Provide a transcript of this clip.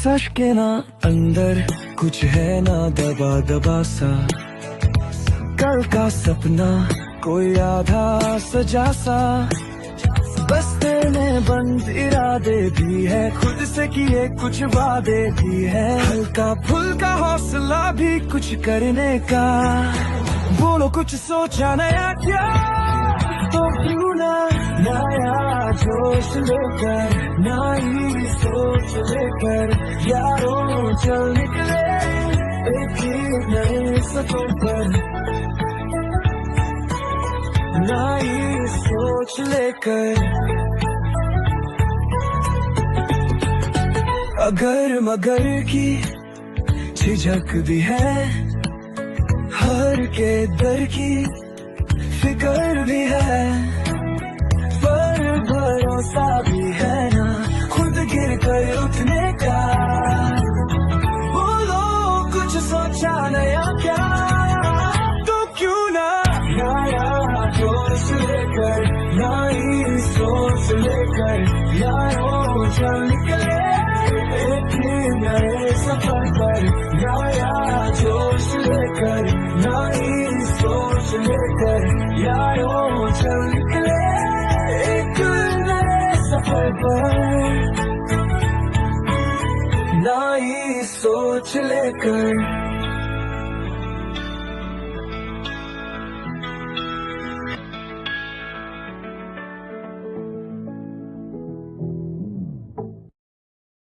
सच के ना अंदर कुछ है ना दबा दबा सा, कल का सपना कोई आधा सजा सा, बस्ते में बंद इरादे भी है, खुद से किए कुछ वादे भी है, हल्का फुल्का हौसला भी कुछ करने का, बोलो कुछ सोचा नया क्या, तो क्यों ना नया जोश लेकर, नई सोच लेकर यारों चल निकले एक ही नए सफर पर, नई सोच लेकर। अगर मगर की झिझक भी है, हर के दर की फिकर भी है, पर भरोसा भी है ना खुद गिर कर उठने का, बोलो कुछ सोचा नया क्या, तो क्यों ना नया जोश लेकर, नई सोच लेकर यारों चल निकले एक नए सफर पर, नया जोश लेकर, नई सोच लेकर यारों चल निकले एक नए सफर पर, नई सोच लेकर।